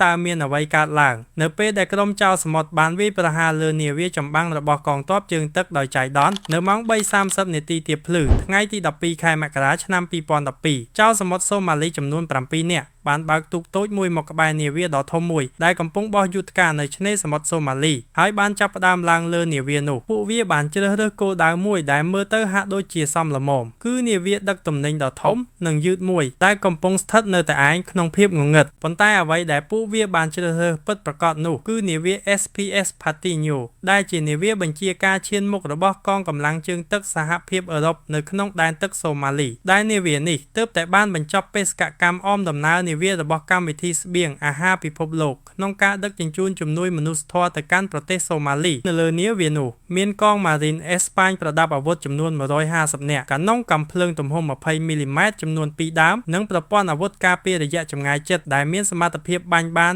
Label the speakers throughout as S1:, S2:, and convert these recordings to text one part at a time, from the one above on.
S1: តើមានអ្វីកើតឡើងនៅពេលដែលក្រុមចៅសមុទ្របានវាយប្រហារលើនាវាចម្បាំងរបស់កងទ័ពជើងទឹកដោយចៃដន្យនៅម៉ោង 3:30 នាទីទៀបភ្លឺថ្ងៃទី 12 ខែមករាឆ្នាំ 2012 ចៅសមុទ្រសូម៉ាលីចំនួន 7 នាក់បានបើកទូកតូចមួយមកក្បែរនាវាដ៏ធំមួយដែលកំពុងបោះយុទ្ធការនៅឆ្នេរសមុទ្រសូម៉ាលីហើយបានចាប់ផ្ដើមឡើងលើនាវានោះពួកវាបានជ្រើសរើសគោលដៅមួយដែលមើលទៅហាក់ដូចជាសមល្មមគឺនាវាដឹកទំនិញដ៏ធំនិងយឺតមួយដែលកំពុងស្ថិតនៅតែឯងក្នុងភាពងងឹតប៉ុន្តែអ្វីដែលពួកវាបានជ្រើសរើសពិតប្រាកដនោះគឺនាវា SPS Patinho ដែលជានាវាបញ្ជាការឈានមុខរបស់កងកម្លាំងជើងទឹកសហភាពអឺរ៉ុបនៅក្នុងដែនទឹកសូម៉ាលីដែលនាវានេះទើបតែបានបញ្ចប់បេសកកម្មអមដំណើរនាវារបស់កម្មវិធីស្បៀងអាហារពិភពលោកក្នុងការដឹកជញ្ជូនជំនួយមនុស្សធម៌ទៅកាន់ប្រទេសសូម៉ាលីនៅលើនាវានោះមានកងម៉ារីនអេស្ប៉ាញប្រដាប់អាវុធចំនួន 150 នាក់កាណុងកាំភ្លើងទំហំ 20 មីលីម៉ែត្រចំនួន 2 ដើមនិងប្រព័ន្ធអាវុធការពាររយៈចម្ងាយជិតដែលមានសមត្ថភាពបាញ់បាន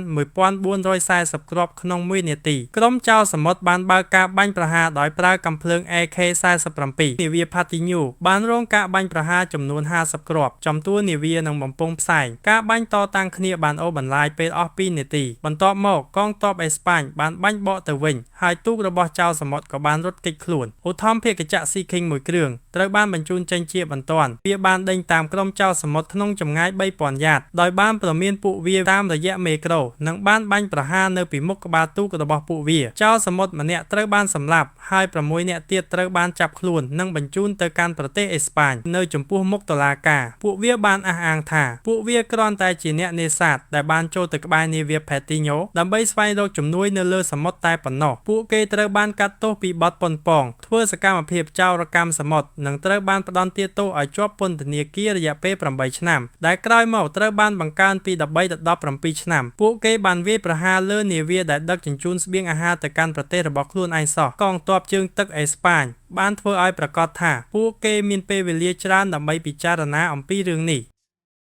S1: 1440 គ្រាប់ក្នុង1នាទីក្រុមចៅសមុទ្របានបើកការបាញ់ប្រហារដោយប្រើកាំភ្លើង AK-47 នាវា Patinho បានរងការបាញ់ប្រហារចំនួន 50 គ្រាប់ចំទួនាវានឹងបំពង់ផ្សែងការបាញ់តតាំងគ្នាបានអូសបន្លាយពេលអស់ 2 នាទីបន្ទាប់មកកងទ័ពអេស្ប៉ាញបានបាញ់បកទៅវិញហើយទូករបស់ចៅសមុទ្រក៏បានរត់គេចខ្លួនឧទ្ធម្ភាគចក្រ Sea King មួយគ្រឿងត្រូវបានបញ្ជូនចេញជាបន្ទាន់វាបានដេញតាមក្រុមចៅសមុទ្រក្នុងចម្ងាយ 3000 យ៉ាតដោយបានប្រមានពួកវាតាមរយៈមេក្រូនិងបានបាញ់ប្រហារនៅពីមុខក្បាលទូករបស់ពួកវាចៅសមុទ្រម្នាក់ត្រូវបានសម្លាប់ហើយ6នាក់ទៀតត្រូវបានចាប់ខ្លួននិងបញ្ជូនទៅកាន់ប្រទេសអេស្ប៉ាញនៅចំពោះមុខតុលាការពួកវាបានអះអាងថាពួកវាគ្រាន់តែជាអ្នកនេសាទដែលបានចូលទៅក្បែរនាវា Patinho ដើម្បីស្វែងរកជំនួយនៅលើសមុទ្រតែប៉ុណ្ណោះពួកគេត្រូវបានកាត់ទោសពីបទប៉ុនប៉ងធ្វើសកម្មភាពចោរកម្មសមុទ្រនិងត្រូវបានផ្តន្ទាទោសឲ្យជាប់ពន្ធនាគាររយៈពេល 8 ឆ្នាំដែលក្រោយមកត្រូវបានបង្កើនពី 13 ទៅ 17 ឆ្នាំពួកគេបានវាយប្រហារលើនាវាដែលដឹកជញ្ជូនស្បៀងអាហារទៅកាន់ប្រទេសរបស់ខ្លួនឯងសោះកងទ័ពជើងទឹកអេស្ប៉ាញបានធ្វើឲ្យប្រកាសថាពួកគេមានពេលវេលាច្រើនដើម្បីពិចារណាអំពីរឿងនេះ